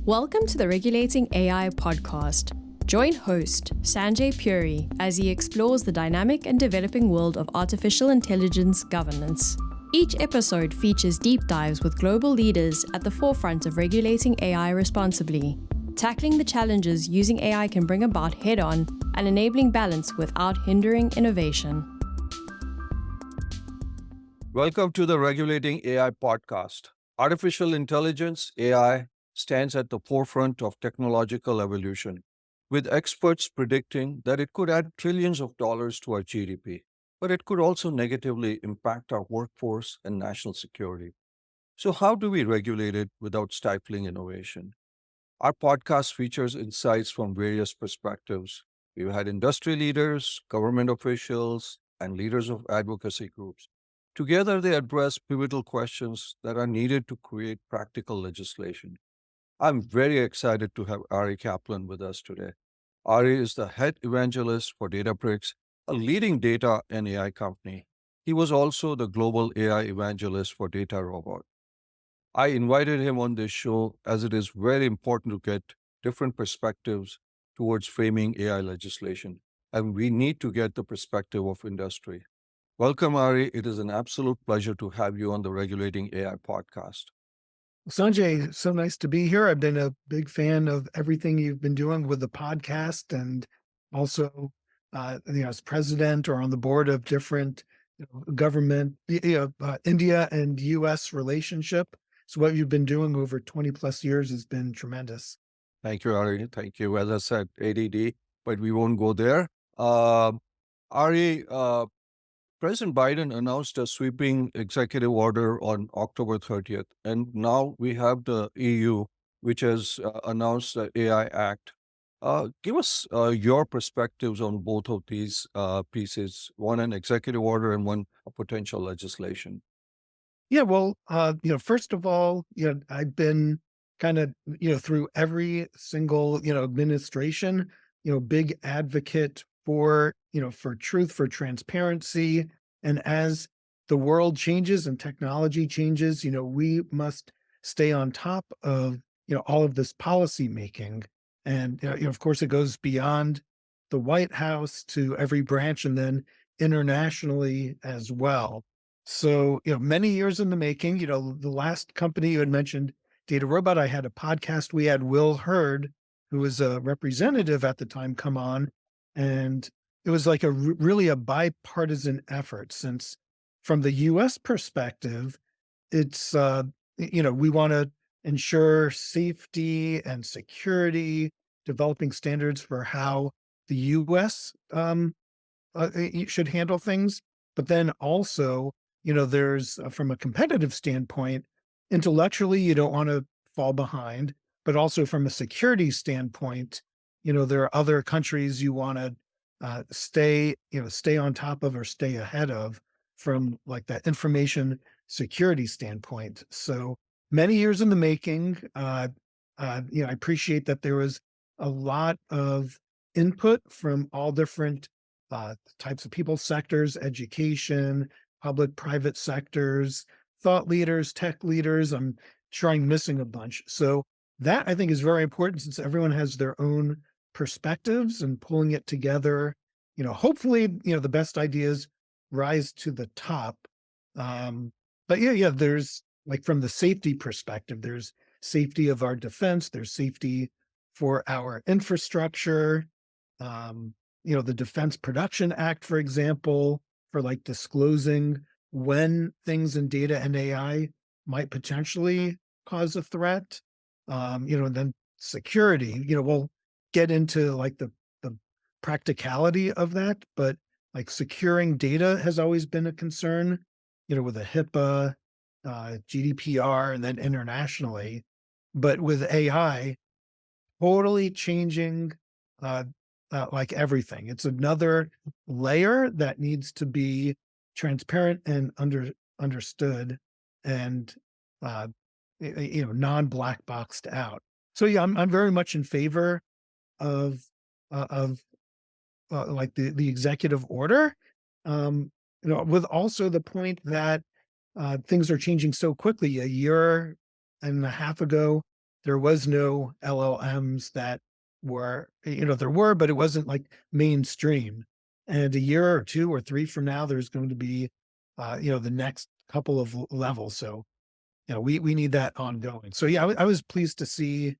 Welcome to the Regulating AI podcast. Join host Sanjay Puri as he explores the dynamic and developing world of artificial intelligence governance. Each episode features deep dives with global leaders at the forefront of regulating AI responsibly, tackling the challenges using AI can bring about head-on and enabling balance without hindering innovation. Welcome to the Regulating AI podcast. Artificial intelligence, AI, stands at the forefront of technological evolution, with experts predicting that it could add trillions of dollars to our GDP, but it could also negatively impact our workforce and national security. So, how do we regulate it without stifling innovation? Our podcast features insights from various perspectives. We've had industry leaders, government officials, and leaders of advocacy groups. Together, they address pivotal questions that are needed to create practical legislation. I'm very excited to have Ari Kaplan with us today. Ari is the head evangelist for Databricks, a leading data and AI company. He was also the global AI evangelist for DataRobot. I invited him on this show as it is very important to get different perspectives towards framing AI legislation, and we need to get the perspective of industry. Welcome, Ari. It is an absolute pleasure to have you on the Regulating AI podcast. Sanjay, so nice to be here. I've been a big fan of everything you've been doing with the podcast, and also, as president or on the board of different government, India and U.S. relationship. So what you've been doing over 20 plus years has been tremendous. Thank you, Ari. Thank you. As I said, ADD, but we won't go there. Ari, President Biden announced a sweeping executive order on October 30th, and now we have the EU, which has announced the AI Act. Give us your perspectives on both of these pieces, one an executive order and one a potential legislation. Yeah, well, first of all, I've been kind of, through every single, administration, big advocate for truth, for transparency. And as the world changes and technology changes, we must stay on top of, all of this policy making. And, of course, it goes beyond the White House to every branch and then internationally as well. So, many years in the making, the last company you had mentioned, DataRobot, I had a podcast. We had Will Hurd, who was a representative at the time, come on. And it was like really a bipartisan effort, since from the US perspective, it's, we want to ensure safety and security, developing standards for how the US should handle things. But then also, there's from a competitive standpoint, intellectually, you don't want to fall behind, but also from a security standpoint, there are other countries you want to stay on top of or stay ahead of from like that information security standpoint. So many years in the making. I appreciate that there was a lot of input from all different types of people, sectors, education, public, private sectors, thought leaders, tech leaders. I'm sure I'm missing a bunch. So that I think is very important, since everyone has their own perspectives, and pulling it together, hopefully, the best ideas rise to the top. But there's like from the safety perspective, there's safety of our defense, there's safety for our infrastructure. The Defense Production Act, for example, for like disclosing when things in data and AI might potentially cause a threat. And then security, we'll get into like the practicality of that, but like securing data has always been a concern, with a HIPAA, GDPR, and then internationally. But with AI, totally changing like everything. It's another layer that needs to be transparent and understood, and non-black boxed out. So yeah, I'm very much in favor of like the executive order, with also the point that things are changing so quickly. A year and a half ago, there was no LLMs that were, there were, but it wasn't like mainstream. And a year or two or three from now, there's going to be, the next couple of levels. So, we need that ongoing. So yeah, I was pleased to see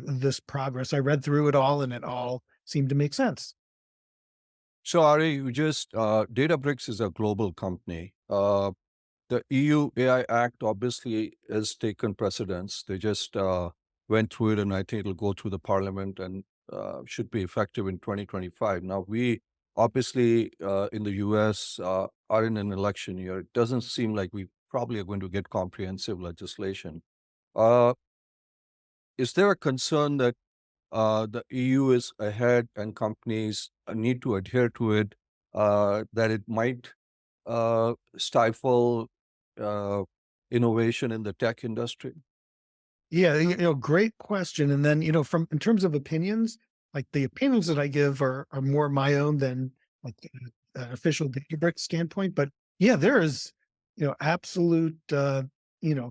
this progress. I read through it all and it all seemed to make sense. So, Ari, Databricks is a global company. The EU AI Act obviously has taken precedence. They just went through it, and I think it'll go through the parliament and should be effective in 2025. Now, we obviously in the US are in an election year. It doesn't seem like we probably are going to get comprehensive legislation. Uh, is there a concern that the EU is ahead and companies need to adhere to it, that it might stifle uh, innovation in the tech industry? Yeah, great question. And then, from in terms of opinions, like the opinions that I give are more my own than like an official Databricks standpoint. But yeah, there is, absolute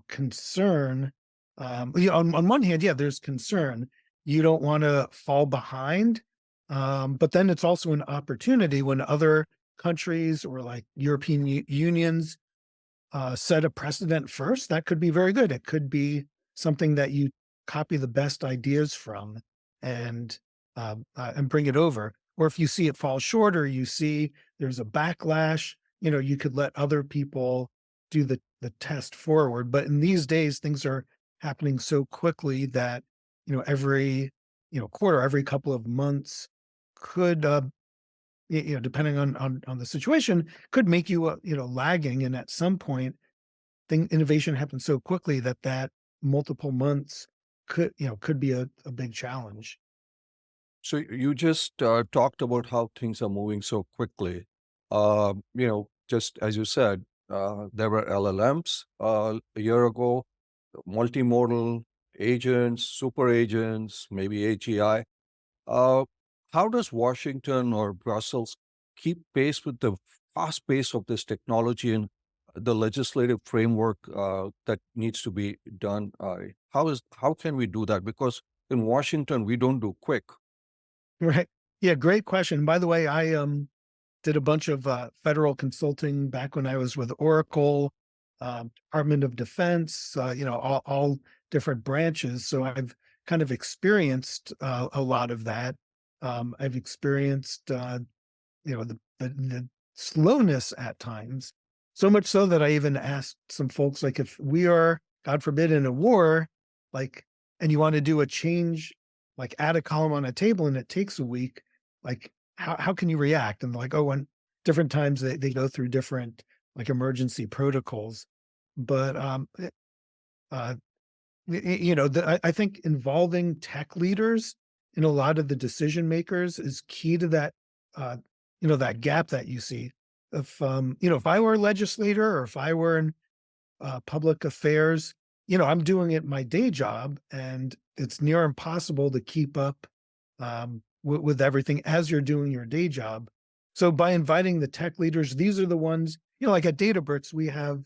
concern. On one hand, yeah, there's concern. You don't want to fall behind. But then it's also an opportunity when other countries or like European unions set a precedent first, that could be very good. It could be something that you copy the best ideas from and and bring it over. Or if you see it fall short, or you see there's a backlash, you could let other people do the test forward. But in these days, things are happening so quickly that every quarter, every couple of months could depending on the situation, could make you lagging. And at some point, innovation happens so quickly that multiple months could be a big challenge. So you just talked about how things are moving so quickly. Just as you said, there were LLMs a year ago, multimodal agents, super agents, maybe AGI. Uh, how does Washington or Brussels keep pace with the fast pace of this technology and the legislative framework that needs to be done? How can we do that? Because in Washington we don't do quick. Right. Yeah, great question. By the way, I did a bunch of federal consulting back when I was with Oracle, Department of Defense, all different branches. So I've kind of experienced a lot of that. I've experienced the slowness at times, so much so that I even asked some folks, like, if we are, God forbid, in a war, like, and you want to do a change, like add a column on a table and it takes a week, like, how can you react? And they're like, oh, and different times they go through different like emergency protocols. But uh I think involving tech leaders in a lot of the decision makers is key to that, uh, that gap that you see. If I were a legislator or if I were in public affairs, I'm doing it my day job, and it's near impossible to keep up with everything as you're doing your day job. So by inviting the tech leaders, these are the ones, like at Databricks, we have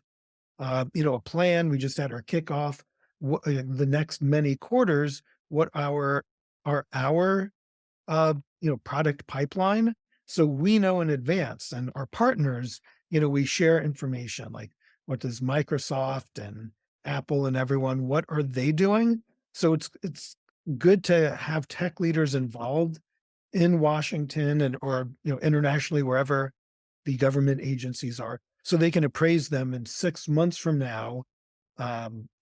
a plan. We just had our kickoff. The next many quarters, what our product pipeline. So we know in advance, and our partners, we share information like what does Microsoft and Apple and everyone, what are they doing? So it's good to have tech leaders involved in Washington and or internationally, wherever the government agencies are, so they can appraise them in 6 months from now.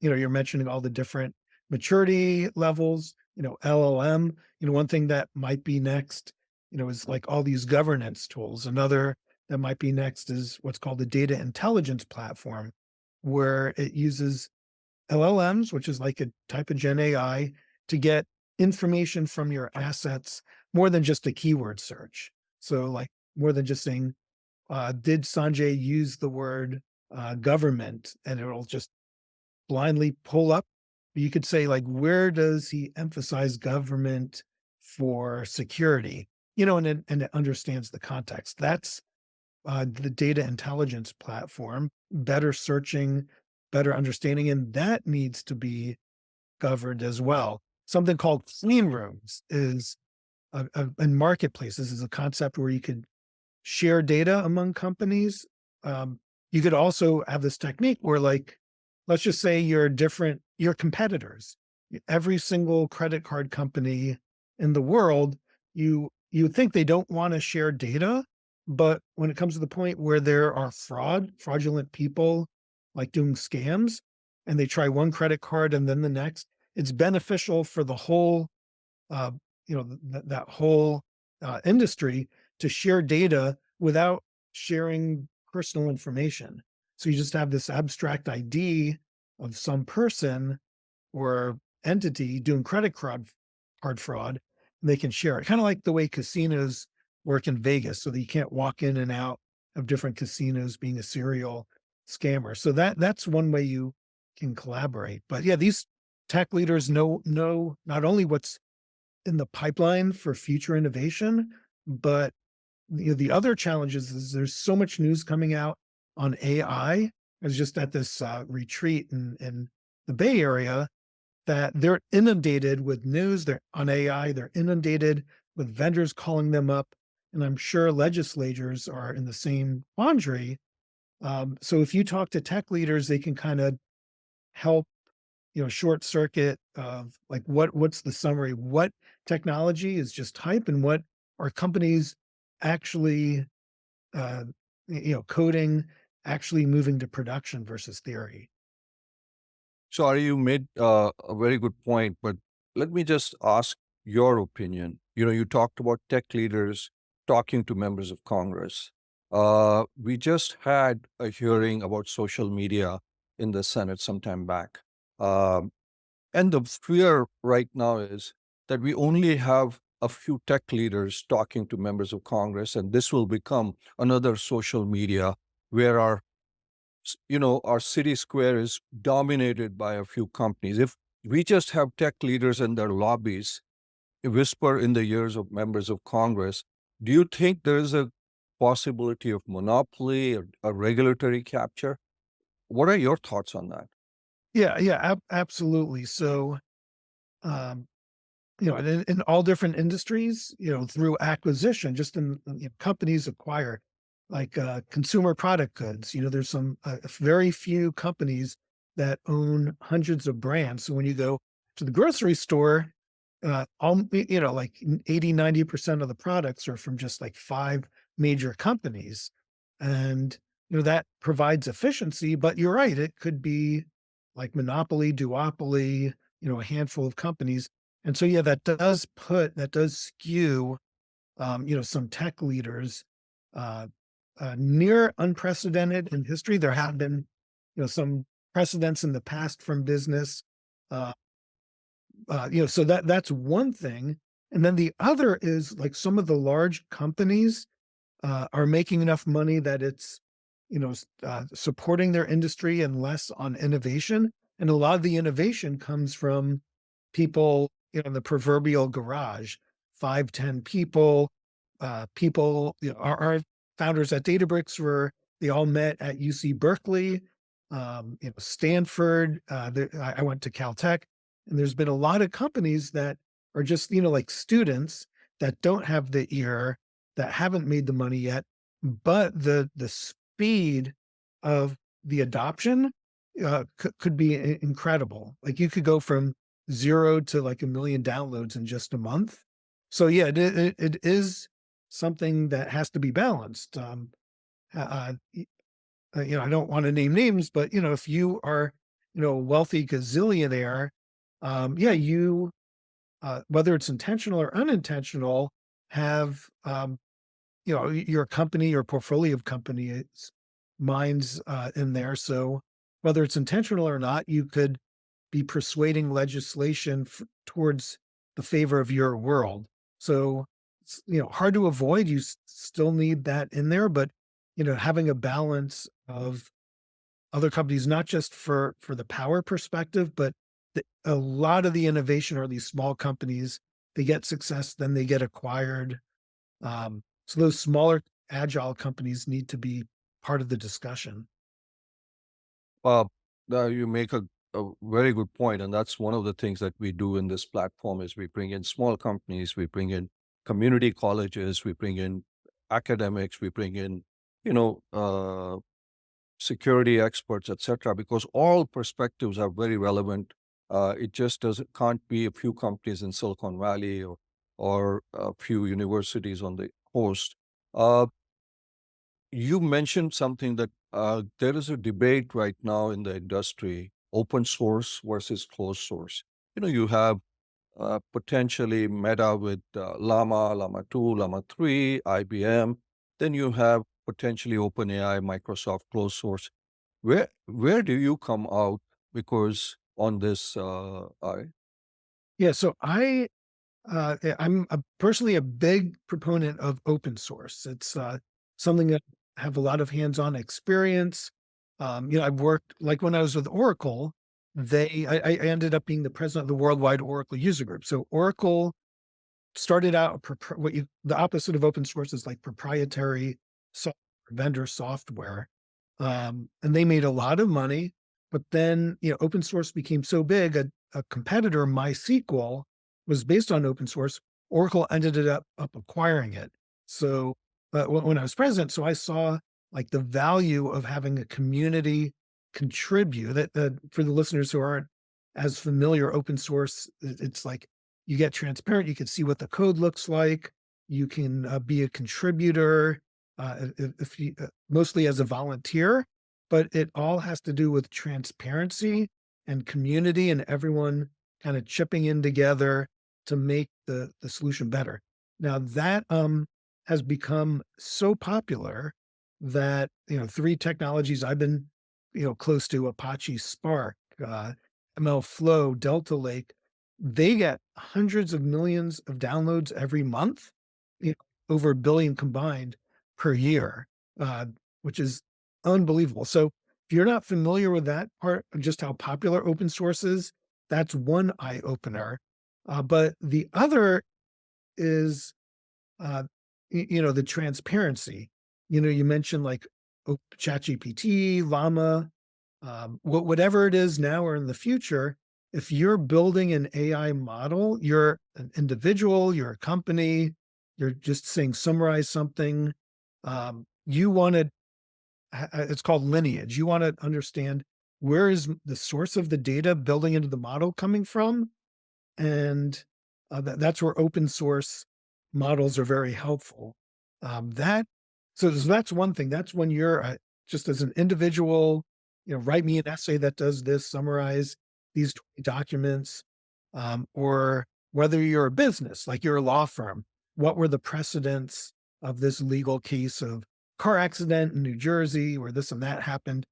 You're mentioning all the different maturity levels, LLM, one thing that might be next, is like all these governance tools. Another that might be next is what's called the data intelligence platform, where it uses LLMs, which is like a type of Gen AI, to get information from your assets more than just a keyword search. So like more than just saying, did Sanjay use the word government? And it'll just blindly pull up. You could say, like, where does he emphasize government for security? And it understands the context. That's the data intelligence platform, better searching, better understanding. And that needs to be governed as well. Something called clean rooms is in marketplaces is a concept where you could share data among companies. You could also have this technique where, like, let's just say your competitors, every single credit card company in the world, you would think they don't want to share data, but when it comes to the point where there are fraudulent people like doing scams, and they try one credit card and then the next, it's beneficial for the whole uh, that whole industry to share data without sharing personal information. So you just have this abstract ID of some person or entity doing card fraud, and they can share it. Kind of like the way casinos work in Vegas, so that you can't walk in and out of different casinos being a serial scammer. So that's one way you can collaborate. But yeah, these tech leaders know not only what's in the pipeline for future innovation, but the other challenges is there's so much news coming out on AI. I was just at this retreat in the Bay Area that they're inundated with news. They're on AI. They're inundated with vendors calling them up, and I'm sure legislators are in the same quandary. So if you talk to tech leaders, they can kind of help short circuit of like what's the summary? What technology is just hype and what are companies actually uh coding, actually moving to production versus theory. So, Ari, you made a very good point, but let me just ask your opinion. You talked about tech leaders talking to members of Congress. We just had a hearing about social media in the Senate some time back. Um, and the fear right now is that we only have a few tech leaders talking to members of Congress, and this will become another social media where our city square is dominated by a few companies. If we just have tech leaders and their lobbies whisper in the ears of members of Congress, do you think there is a possibility of monopoly or a regulatory capture? What are your thoughts on that? Absolutely. So um in all different industries, through acquisition, just in companies acquire, like consumer product goods. There's some very few companies that own hundreds of brands. So when you go to the grocery store, like 80-90% of the products are from just like five major companies. And that provides efficiency, but you're right, it could be like monopoly, duopoly, a handful of companies. And so, yeah, that does skew, some tech leaders, uh, near unprecedented in history. There have been, some precedents in the past from business. Uh, so that's one thing. And then the other is like some of the large companies are making enough money that it's, supporting their industry and less on innovation. And a lot of the innovation comes from people, in the proverbial garage, 5, 10 people. People, our founders at Databricks they all met at UC Berkeley, Stanford. I went to Caltech, and there's been a lot of companies that are just, like students that don't have the ear, that haven't made the money yet, but the speed of the adoption could be incredible. Like you could go from 0 to like 1 million downloads in just a month. So yeah, it is something that has to be balanced. I don't want to name names, but if you are, a wealthy gazillionaire, yeah, you whether it's intentional or unintentional, have your company or portfolio of companies minds in there. So whether it's intentional or not, you could be persuading legislation towards the favor of your world. So it's, hard to avoid. You still need that in there, but having a balance of other companies, not just for the power perspective, but a lot of the innovation are these small companies. They get success, then they get acquired. So those smaller agile companies need to be part of the discussion. Uh, you make a very good point, and that's one of the things that we do in this platform is we bring in small companies, we bring in community colleges, we bring in academics, we bring in, you know, security experts, etc., because all perspectives are very relevant. It just doesn't can't be a few companies in Silicon Valley or a few universities on the coast. Uh, you mentioned something that there is a debate right now in the industry, open source versus closed source. You have potentially Meta with Llama, Llama 2, Llama 3, IBM. Then you have potentially OpenAI, Microsoft closed source. Where do you come out because on this, Ari? Yeah, so I'm personally a big proponent of open source. It's something that I have a lot of hands-on experience. I've worked like when I was with Oracle, I ended up being the president of the worldwide Oracle user group. So Oracle started out the opposite of open source is like proprietary software, vendor software, and they made a lot of money. But then open source became so big. A competitor, MySQL, was based on open source. Oracle ended up acquiring it. So when I was president, so I saw like the value of having a community contribute. That for the listeners who aren't as familiar, open source, it's like you get transparent. You can see what the code looks like. You can be a contributor, if you mostly as a volunteer, but it all has to do with transparency and community and everyone kind of chipping in together to make the solution better. Now that has become so popular that three technologies I've been close to, Apache Spark, ML Flow, Delta Lake, they get hundreds of millions of downloads every month, you know, over 1 billion combined per year, which is unbelievable. So if you're not familiar with that part of just how popular open source is, that's one eye opener. But the other is, uh, the transparency. You mentioned like ChatGPT, Llama, whatever it is now or in the future. If you're building an AI model, you're an individual, you're a company, you're just saying summarize something. You want to, it's called lineage. You want to understand where is the source of the data building into the model coming from, and that's where open source models are very helpful. That so that's one thing. That's when you're just as an individual, write me an essay that does this, summarize these 20 documents, or whether you're a business, like you're a law firm, what were the precedents of this legal case of car accident in New Jersey where this and that happened?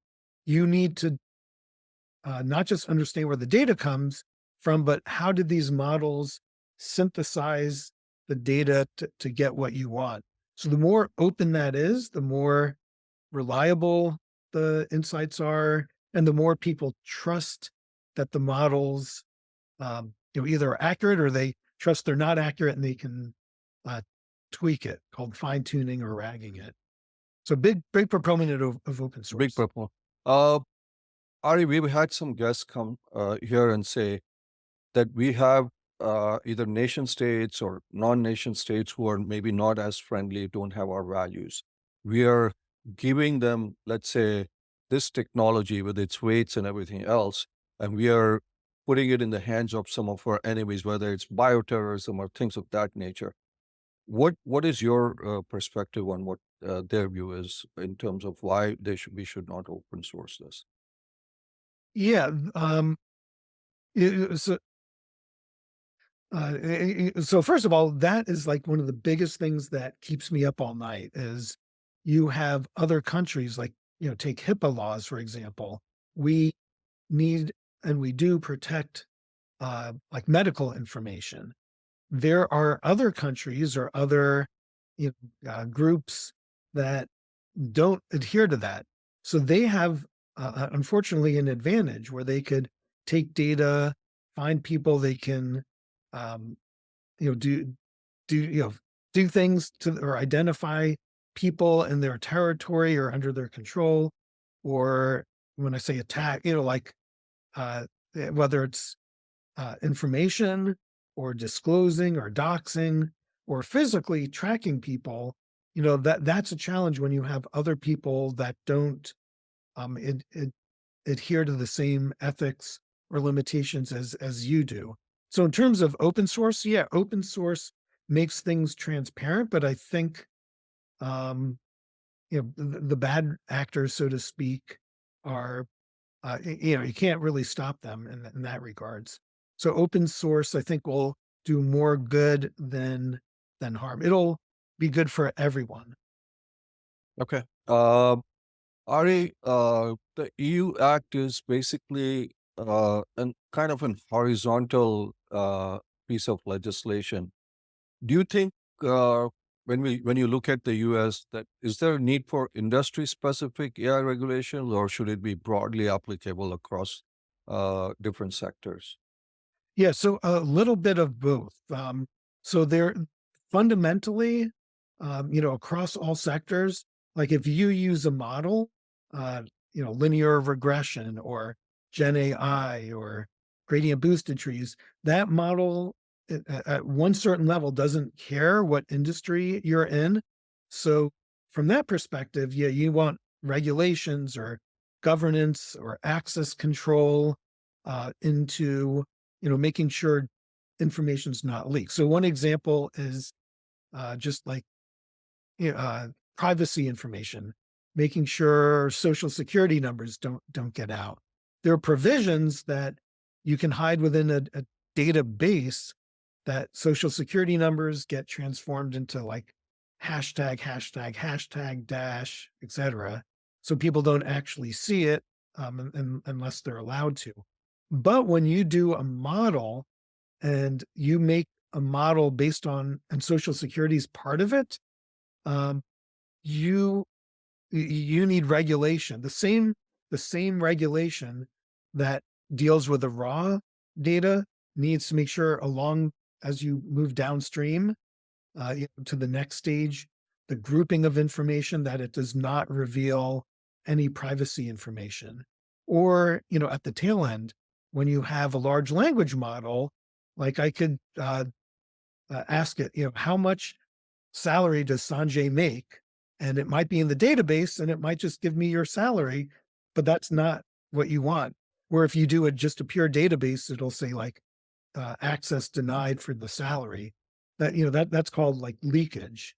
You need to not just understand where the data comes from, but how did these models synthesize the data to get what you want? So the more open that is, the more reliable the insights are, and the more people trust that the models, either are accurate or they trust they're not accurate and they can uh, tweak it, called fine tuning or ragging it. So big proponent of open Big source. purple. Ari, we've had some guests come here and say that we have either nation states or non-nation states who are maybe not as friendly, don't have our values. We are giving them, let's say, this technology with its weights and everything else, and we are putting it in the hands of some of our enemies, whether it's bioterrorism or things of that nature. What is your perspective on what their view is in terms of why we should not open source this? Yeah. So so first of all, that is like one of the biggest things that keeps me up all night is you have other countries like, take HIPAA laws, for example. We need and we do protect like medical information. There are other countries or other groups that don't adhere to that. So they have, unfortunately, an advantage where they could take data, find people they can, um, you know, do do do things to or identify people in their territory or under their control, or when I say attack, like whether it's information or disclosing or doxing or physically tracking people, that's a challenge when you have other people that don't adhere to the same ethics or limitations as you do. So in terms of open source, yeah, open source makes things transparent, but I think the bad actors, so to speak, are you can't really stop them in that regards. So open source, I think, will do more good than harm. It'll be good for everyone. Okay. Ari, the EU Act is basically an kind of an horizontal piece of legislation. Do you think when you look at the US, that is there a need for industry specific AI regulations, or should it be broadly applicable across different sectors? Yeah, so a little bit of both. So they're fundamentally, across all sectors, like if you use a model, linear regression or Gen AI or gradient boosted trees, that model at one certain level doesn't care what industry you're in. So from that perspective, yeah, you want regulations or governance or access control into making sure information's not leaked. So one example is just like you know, uh, privacy information, making sure social security numbers don't get out. There are provisions that you can hide within a database that social security numbers get transformed into like hashtag dash, etc. So people don't actually see it unless they're allowed to. But when you do a model and you make a model based on, and social security is part of it, um, you you need regulation. The same regulation that deals with the raw data needs to make sure along as you move downstream to the next stage, the grouping of information that it does not reveal any privacy information. Or, at the tail end, when you have a large language model, like I could ask it, how much salary does Sanjay make? And it might be in the database and it might just give me your salary, but that's not what you want. Where if you do it just a pure database, it'll say like access denied for the salary. That's called like leakage.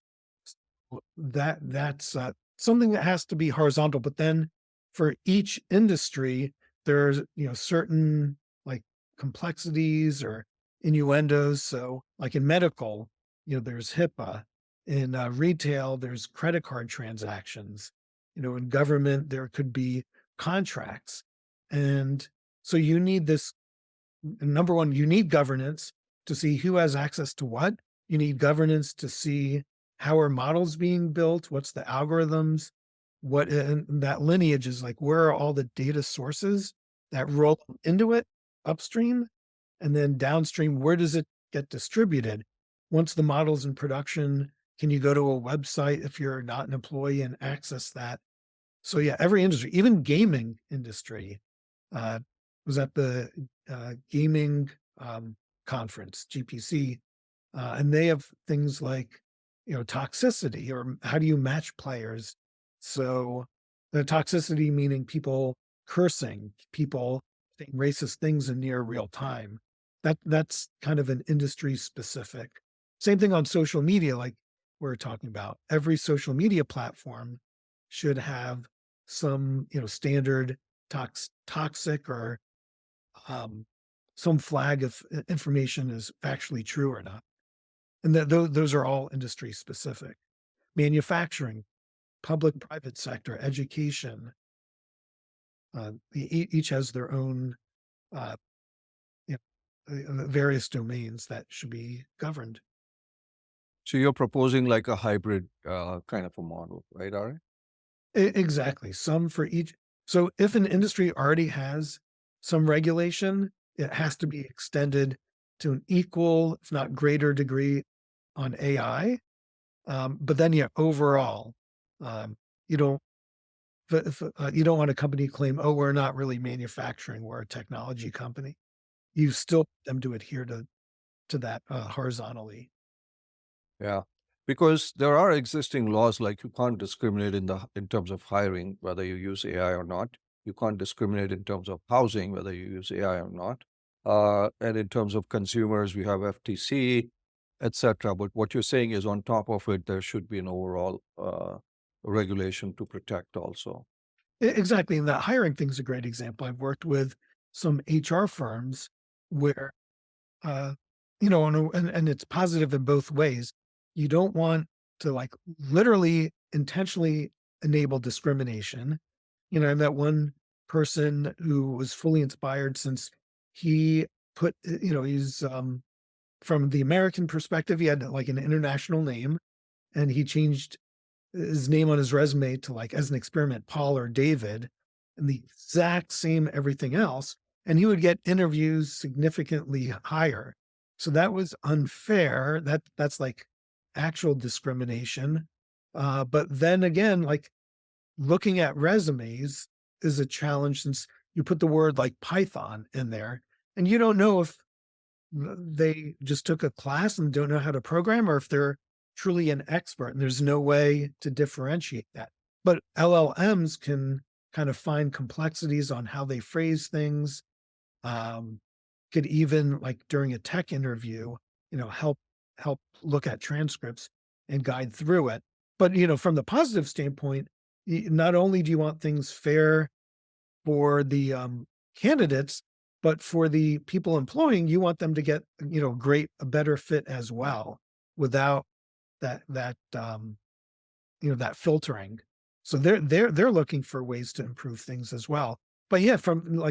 That's something that has to be horizontal. But then for each industry, there's certain like complexities or innuendos. So like in medical, there's HIPAA. In retail, there's credit card transactions. In government, there could be contracts, and so you need this. Number one, you need governance to see who has access to what. You need governance to see how are models being built, what's the algorithms, what and that lineage is like, where are all the data sources that roll into it upstream, and then downstream, where does it get distributed? Once the model's in production, can you go to a website if you're not an employee and access that? So yeah, every industry, even gaming industry, uh, was at the gaming conference, GPC, and they have things like toxicity or how do you match players. So the toxicity meaning people cursing, people saying racist things in near real time. That's kind of an industry specific. Same thing on social media, like we're talking about. Every social media platform should have some standard toxic or um, some flag if information is actually true or not. And that those are all industry specific. Manufacturing, public, private sector, education, each has their own uh, you various domains that should be governed. So you're proposing like a hybrid kind of a model, right, Ari? Exactly. Some for each. So if an industry already has some regulation, it has to be extended to an equal, if not greater degree on AI. But then, yeah, overall, um, you don't you don't want a company to claim, oh, we're not really manufacturing, we're a technology company. You still want them to adhere to that horizontally. Yeah, because there are existing laws like you can't discriminate in terms of hiring whether you use AI or not. You can't discriminate in terms of housing whether you use AI or not. And in terms of consumers, we have FTC, etc. But what you're saying is on top of it, there should be an overall regulation to protect also. Exactly. And that hiring thing's a great example. I've worked with some HR firms where, uh, and it's positive in both ways. You don't want to like literally intentionally enable discrimination. I met one person who was fully inspired since he he's from the American perspective, he had like an international name and he changed his name on his resume to like as an experiment, Paul or David, and the exact same everything else. And he would get interviews significantly higher. So that was unfair. That's like actual discrimination. But then again, like looking at resumes is a challenge since you put the word like Python in there and you don't know if they just took a class and don't know how to program or if they're truly an expert and there's no way to differentiate that. But LLMs can kind of find complexities on how they phrase things. Um, could even like during a tech interview, help look at transcripts and guide through it. But from the positive standpoint, not only do you want things fair for the candidates, but for the people employing, you want them to get a better fit as well, without that filtering. So they're looking for ways to improve things as well. But yeah,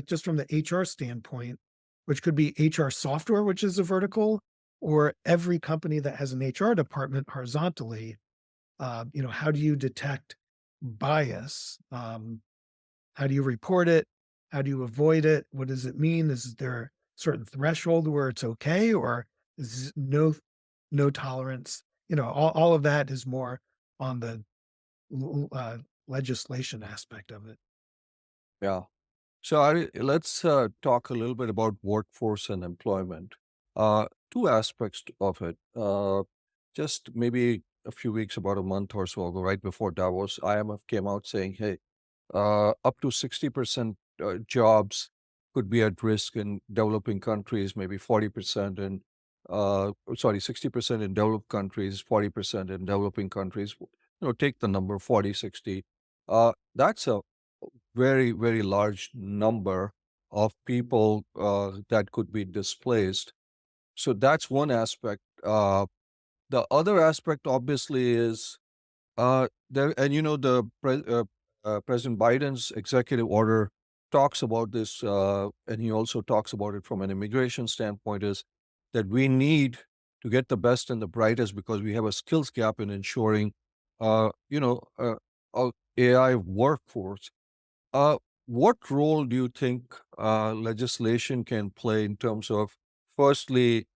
just from the HR standpoint, which could be HR software, which is a vertical, or every company that has an HR department horizontally. How do you detect bias? How do you report it? How do you avoid it? What does it mean? Is there a certain threshold where it's okay, or is no tolerance? All of that is more on the legislation aspect of it. Yeah. So let's talk a little bit about workforce and employment. Two aspects of it. Just maybe a few weeks, about a month or so ago, right before Davos, IMF came out saying, "Hey, up to 60% jobs could be at risk in developing countries, maybe 40% in, 60% in developed countries, 40% in developing countries. Take the number 40, 60. That's a very, very large number of people that could be displaced. So that's one aspect. The other aspect, obviously, is there, and President Biden's executive order talks about this, and he also talks about it from an immigration standpoint, is that we need to get the best and the brightest because we have a skills gap in ensuring, uh, you know, uh, AI workforce. What role do you think legislation can play in terms of, firstly,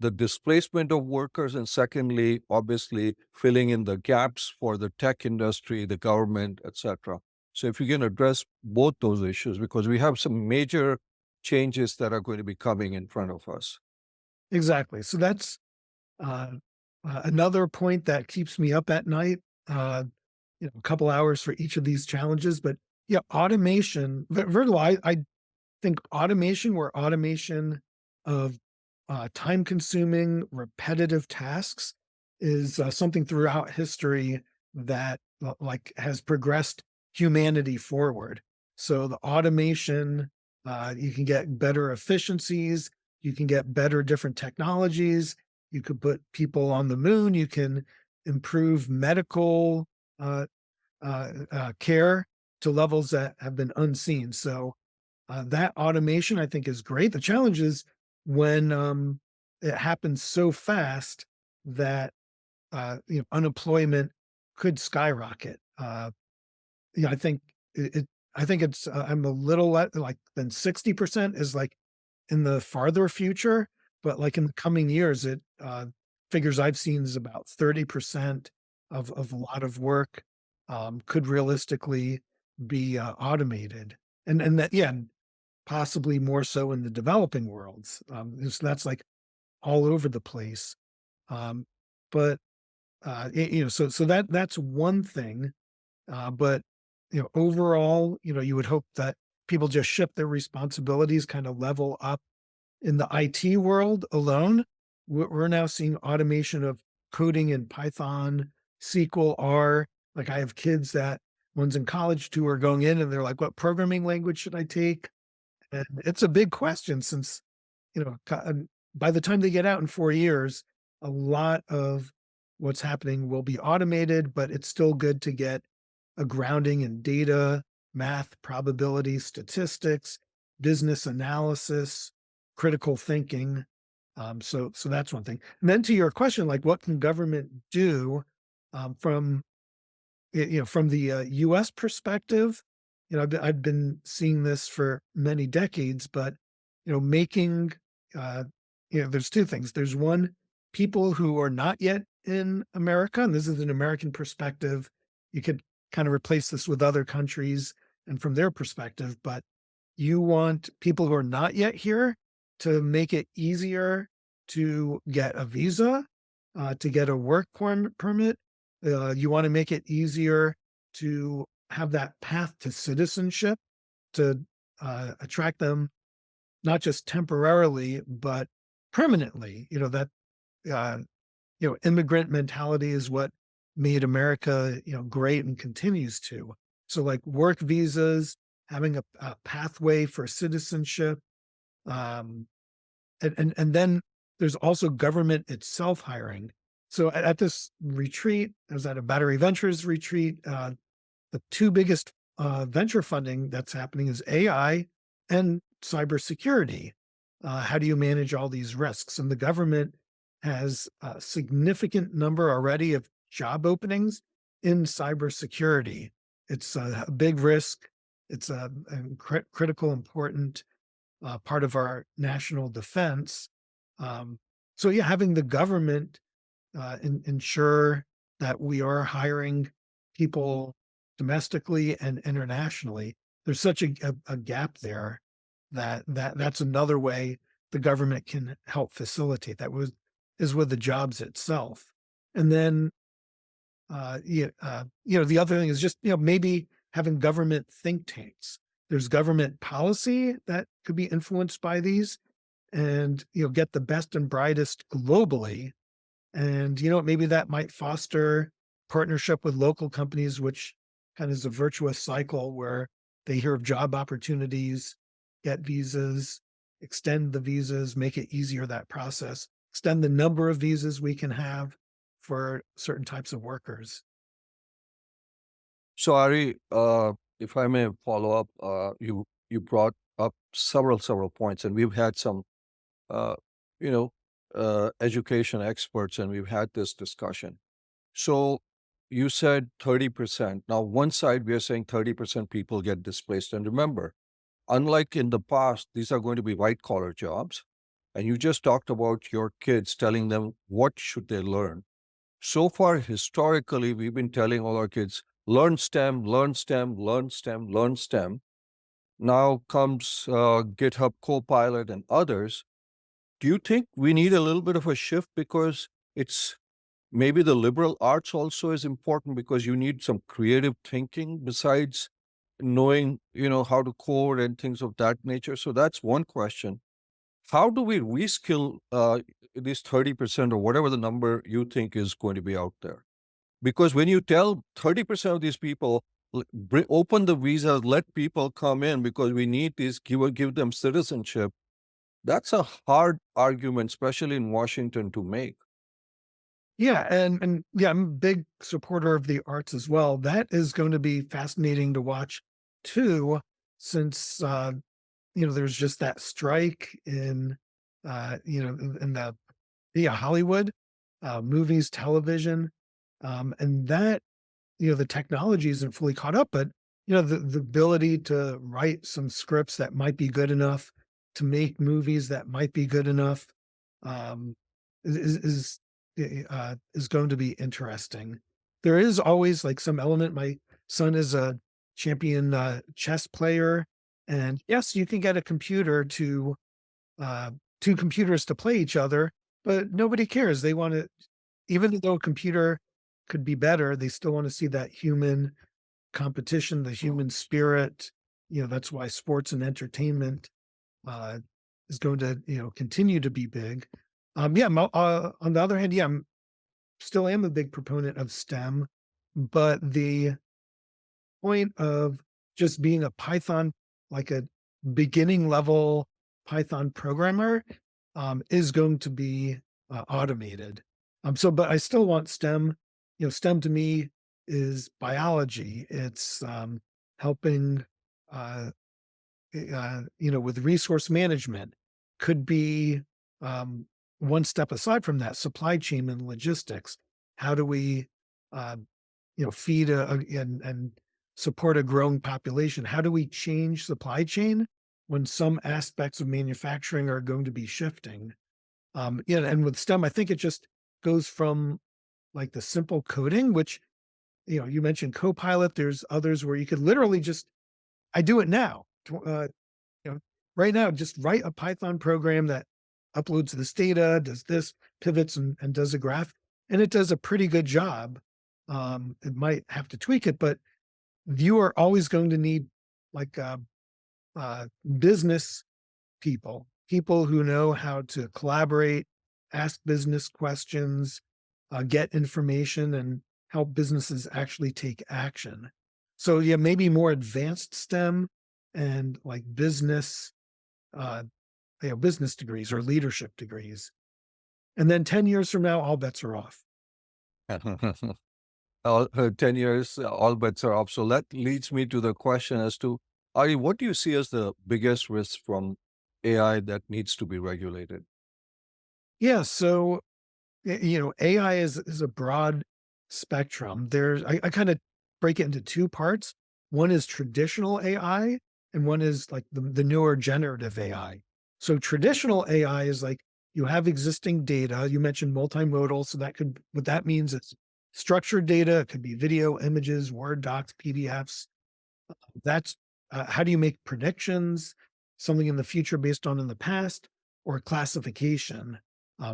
the displacement of workers, and secondly, obviously, filling in the gaps for the tech industry, the government, etc.? So, if you can address both those issues, because we have some major changes that are going to be coming in front of us. Exactly. So that's uh, another point that keeps me up at night. A couple hours for each of these challenges, but yeah, automation. First of all, I think automation, where automation of time consuming, repetitive tasks is something throughout history that like has progressed humanity forward. So the automation, you can get better efficiencies, you can get better different technologies, you could put people on the moon, you can improve medical uh, care to levels that have been unseen. So that automation, I think, is great. The challenge is when it happens so fast that unemployment could skyrocket. I think I think it's I'm a little like than 60% is like in the farther future, but like in the coming years, it figures I've seen is about 30% of a lot of work. could realistically be automated, and that, yeah, possibly more so in the developing worlds. So that's like all over the place. Um, but so that's one thing. But overall, you would hope that people just shift their responsibilities, kind of level up. In the IT world alone, we're now seeing automation of coding in Python, SQL, R. Like, I have kids that one's in college, two are going in, and they're like, "What programming language should I take?" And it's a big question since, by the time they get out in 4 years, a lot of what's happening will be automated, but it's still good to get a grounding in data, math, probability, statistics, business analysis, critical thinking. So that's one thing. And then to your question, like, what can government do from from the U.S. perspective? I've been seeing this for many decades, but making there's two things. There's one, people who are not yet in America, and this is an American perspective. You could kind of replace this with other countries and from their perspective, but you want people who are not yet here to make it easier to get a visa, to get a work permit. You want to make it easier to have that path to citizenship, to attract them not just temporarily, but permanently. That uh, immigrant mentality is what made America, great and continues to. So, like, work visas, having a pathway for citizenship, um, and then there's also government itself hiring. So at this retreat, I was at a Battery Ventures retreat. The two biggest venture funding that's happening is AI and cybersecurity. How do you manage all these risks? And the government has a significant number already of job openings in cybersecurity. It's a big risk. It's a critical, important part of our national defense. Um, so yeah, having the government ensure that we are hiring people domestically and internationally. There's such a gap there that's another way the government can help facilitate that is with the jobs itself. And then the other thing is just maybe having government think tanks. There's government policy that could be influenced by these, and get the best and brightest globally. And maybe that might foster partnership with local companies, which kind of is a virtuous cycle where they hear of job opportunities, get visas, extend the visas, make it easier, that process, extend the number of visas we can have for certain types of workers. So, Ari, if I may follow up, you brought up several points, and we've had some, uh, you know, education experts, and we've had this discussion. So, you said 30%. Now, one side we are saying 30% people get displaced, and remember, unlike in the past, these are going to be white collar jobs, and you just talked about your kids, telling them what should they learn. So far, historically, we've been telling all our kids, learn STEM, learn STEM, learn STEM, learn STEM. Now comes GitHub Copilot and others. Do you think we need a little bit of a shift, because it's maybe the liberal arts also is important, because you need some creative thinking besides knowing, how to code and things of that nature? So that's one question. How do we reskill these 30% or whatever the number you think is going to be out there? Because when you tell 30% of these people, open the visas, let people come in because we need these, give them citizenship, that's a hard argument, especially in Washington, to make. Yeah, and yeah, I'm a big supporter of the arts as well. That is going to be fascinating to watch too, since there's just that strike in in the Hollywood, movies, television, and that the technology isn't fully caught up, but the ability to write some scripts that might be good enough, to make movies that might be good enough, um, is going to be interesting. there is always like some element. My son is a champion chess player, and yes, you can get a computer to two computers to play each other, but nobody cares. They want to, even though a computer could be better, they still want to see that human competition, the human spirit. That's why sports and entertainment uh, is going to, continue to be big. On the other hand, yeah, still am a big proponent of STEM, but the point of just being a Python, like a beginning level Python programmer, is going to be automated. But I still want STEM. STEM to me is biology. It's helping, uh, with resource management. Could be um, one step aside from that, supply chain and logistics. How do we, uh, feed and support a growing population? How do we change supply chain when some aspects of manufacturing are going to be shifting? And with STEM, I think it just goes from like the simple coding, which, you mentioned Copilot. There's others where you could literally just, I do it now. You know, right now, just write a Python program that uploads this data, does this, pivots and does a graph, and it does a pretty good job. It might have to tweak it, but you are always going to need like business people who know how to collaborate, ask business questions, get information, and help businesses actually take action. So yeah, maybe more advanced STEM and like uh, business degrees or leadership degrees. And then 10 years from now, all bets are off. 10 years, all bets are off. So that leads me to the question as to, Ari, what do you see as the biggest risk from AI that needs to be regulated? Yeah. So, AI is a broad spectrum. I kind of break it into two parts. One is traditional AI, and one is like the newer generative AI. So traditional AI is like you have existing data. You mentioned multimodal. So what that means is structured data. It could be video, images, Word docs, PDFs. That's how do you make predictions, something in the future based on in the past, or classification?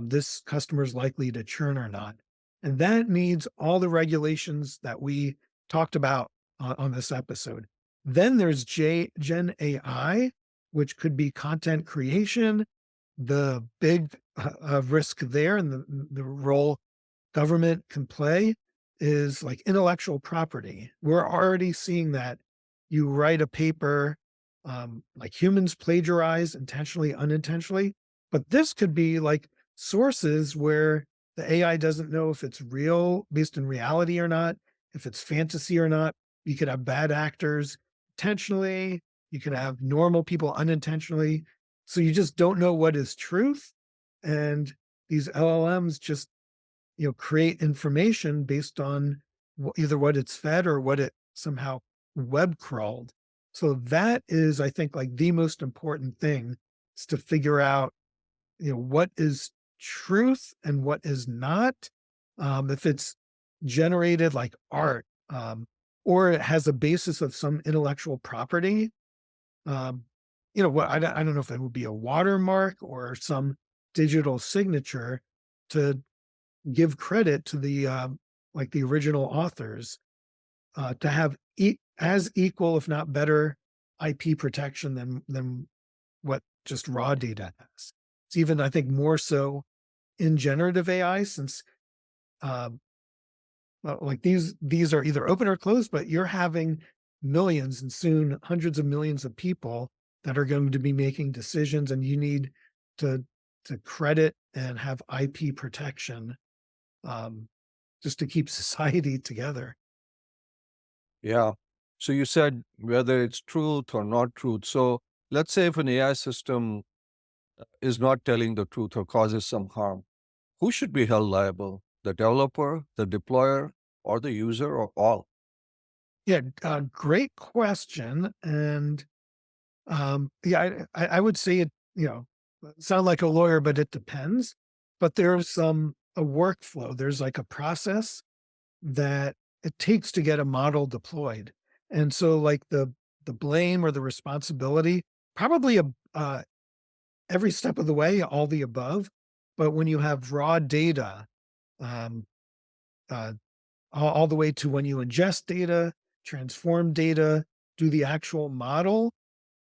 This customer is likely to churn or not. And that needs all the regulations that we talked about on this episode. Then there's Gen AI, which could be content creation, the big risk there, and the role government can play is like intellectual property. We're already seeing that. You write a paper, like humans plagiarize intentionally, unintentionally, but this could be like sources where the AI doesn't know if it's real based in reality or not, if it's fantasy or not. You could have bad actors intentionally, you could have normal people unintentionally. So you just don't know what is truth. And these LLMs just create information based on either what it's fed or what it somehow web crawled. So that is, I think, like the most important thing is to figure out, what is truth and what is not. If it's generated like art, or it has a basis of some intellectual property, um, what I don't know if it would be a watermark or some digital signature to give credit to the like the original authors to have as equal, if not better, IP protection than what just raw data has. It's even, I think, more so in generative AI since uh, like these are either open or closed, but you're having millions and soon hundreds of millions of people that are going to be making decisions, and you need to credit and have IP protection um, just to keep society together. Yeah. So you said whether it's truth or not truth. So let's say if an AI system is not telling the truth or causes some harm, who should be held liable? The developer, the deployer, or the user, or all? Yeah, great question. And yeah, I would say it, sound like a lawyer, but it depends. But there's a workflow. There's like a process that it takes to get a model deployed. And so like the blame or the responsibility, probably every step of the way, all the above. But when you have raw data, um, uh, all the way to when you ingest data, transform data, do the actual model,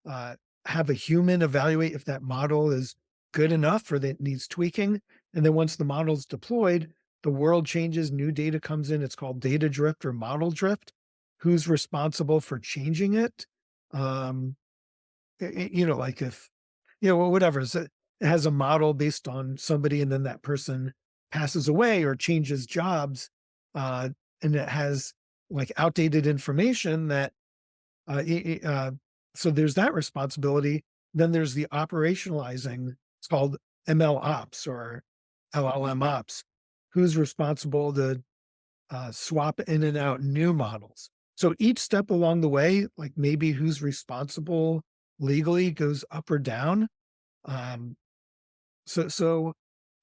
uh, have a human evaluate if that model is good enough or that it needs tweaking. And then once the model is deployed, the world changes, new data comes in. It's called data drift or model drift. Who's responsible for changing it? Um, like if, well, whatever. So it has a model based on somebody, and then that person passes away or changes jobs, uh, and it has like outdated information that so there's that responsibility. Then there's the operationalizing. It's called ML ops or LLM ops. Who's responsible to swap in and out new models? So each step along the way, like maybe who's responsible legally goes up or down. Um, so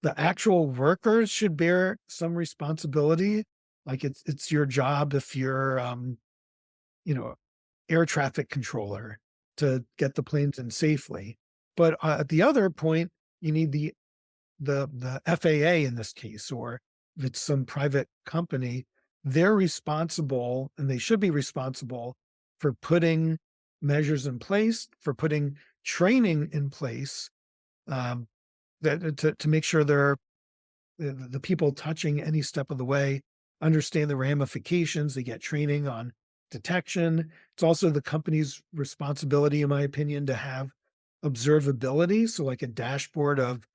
the actual workers should bear some responsibility. Like it's your job if you're you know, air traffic controller to get the planes in safely. But at the other point, you need the FAA in this case, or if it's some private company, they're responsible and they should be responsible for putting measures in place, for putting training in place, um, to make sure the people touching any step of the way understand the ramifications. They get training on detection. It's also the company's responsibility, in my opinion, to have observability. So, like a dashboard of,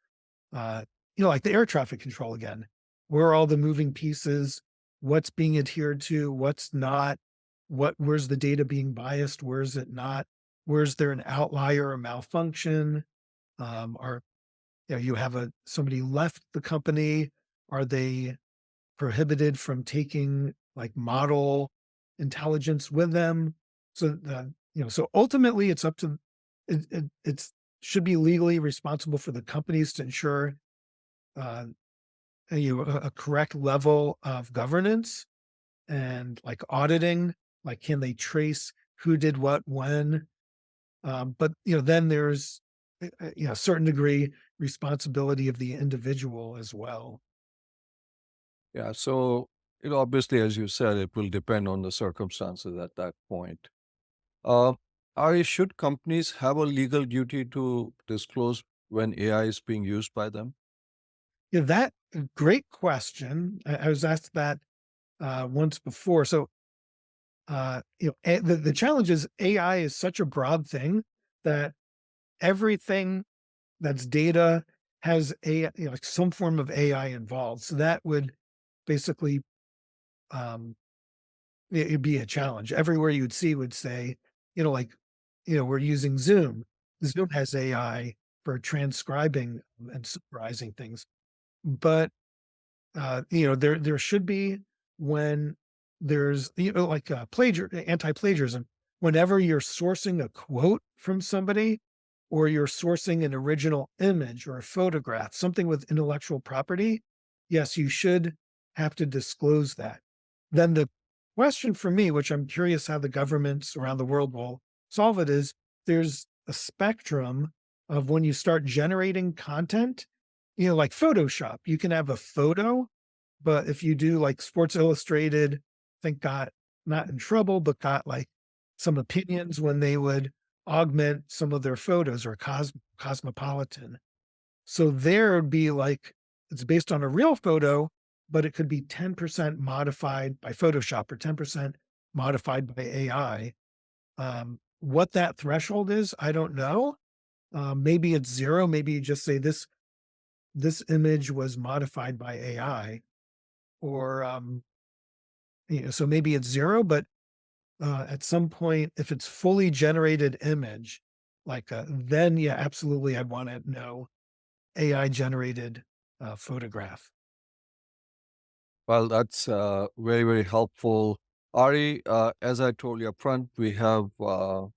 like the air traffic control again, where are all the moving pieces, what's being adhered to, what's not, where's the data being biased, where's it not, where's there an outlier or malfunction, or you have somebody left the company, are they prohibited from taking like model intelligence with them? So so ultimately it's up to it's should be legally responsible for the companies to ensure uh, a correct level of governance and like auditing. Like, can they trace who did what when? But then there's a certain degree responsibility of the individual as well. Yeah. So, obviously, as you said, it will depend on the circumstances at that point. Uh, should companies have a legal duty to disclose when AI is being used by them? Yeah, that great question. I was asked that once before. So, the challenge is AI is such a broad thing that everything that's data has like some form of AI involved. So that would basically um, it'd be a challenge. Everywhere you'd see would say, like, we're using Zoom. Zoom has AI for transcribing and summarizing things, but there should be when there's like anti-plagiarism. Whenever you're sourcing a quote from somebody, or you're sourcing an original image or a photograph, something with intellectual property, yes, you should have to disclose that. Then the question for me, which I'm curious how the governments around the world will solve it, is there's a spectrum of when you start generating content, like Photoshop, you can have a photo, but if you do like Sports Illustrated, I think got not in trouble, but got like some opinions when they would augment some of their photos, or Cosmopolitan. So there would be like, it's based on a real photo, but it could be 10% modified by Photoshop or 10% modified by AI. What that threshold is, I don't know. Maybe it's zero. Maybe you just say this image was modified by AI, or so maybe it's zero. But at some point, if it's fully generated image, like then yeah, absolutely, I'd want to know AI generated photograph. Well, that's very, very helpful. Ari, as I told you up front, we have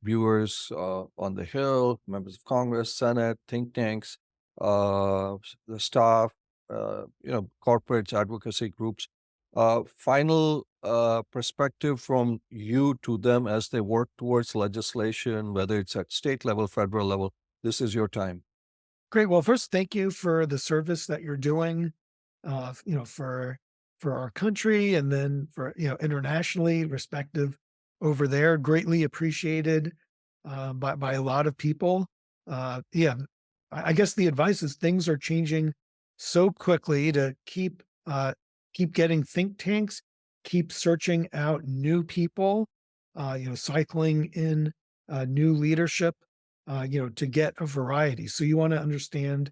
viewers on the Hill, members of Congress, Senate, think tanks, the staff, corporates, advocacy groups. Final perspective from you to them as they work towards legislation, whether it's at state level, federal level. This is your time. Great. Well, first, thank you for the service that you're doing, for our country, and then for internationally, respective over there. Greatly appreciated by a lot of people. Yeah, I guess the advice is things are changing so quickly to keep getting think tanks, keep searching out new people, cycling in new leadership, to get a variety. So you want to understand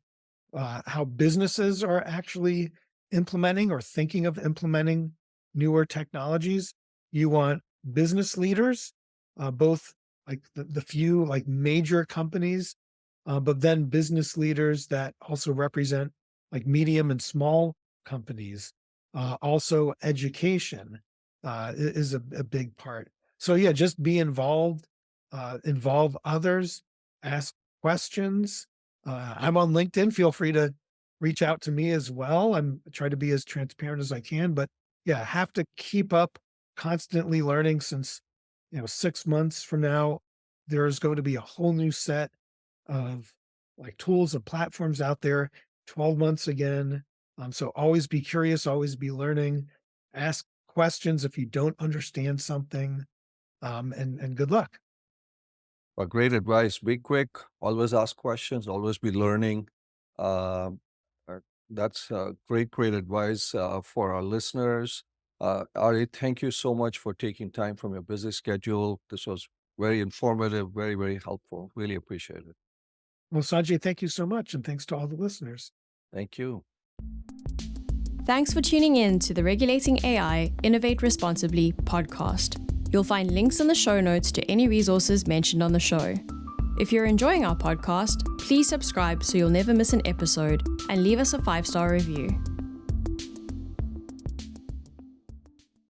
how businesses are actually implementing or thinking of implementing newer technologies. You want business leaders, both like the few like major companies, but then business leaders that also represent like medium and small companies. Also, education is a big part. So yeah, just be involved, involve others, ask questions. I'm on LinkedIn. Feel free to reach out to me as well. I try to be as transparent as I can, but yeah, have to keep up constantly learning since 6 months from now, there's going to be a whole new set of like tools and platforms out there. 12 months again. So always be curious, always be learning, ask questions if you don't understand something, and good luck. Great advice. Be quick. Always ask questions. Always be learning. Um, that's great advice for our listeners. Ari, thank you so much for taking time from your busy schedule. This was very informative, very helpful. Really appreciate it. Well, Sanjay, thank you so much. And thanks to all the listeners. Thank you. Thanks for tuning in to the Regulating AI Innovate Responsibly podcast. You'll find links in the show notes to any resources mentioned on the show. If you're enjoying our podcast, please subscribe so you'll never miss an episode and leave us a 5-star review.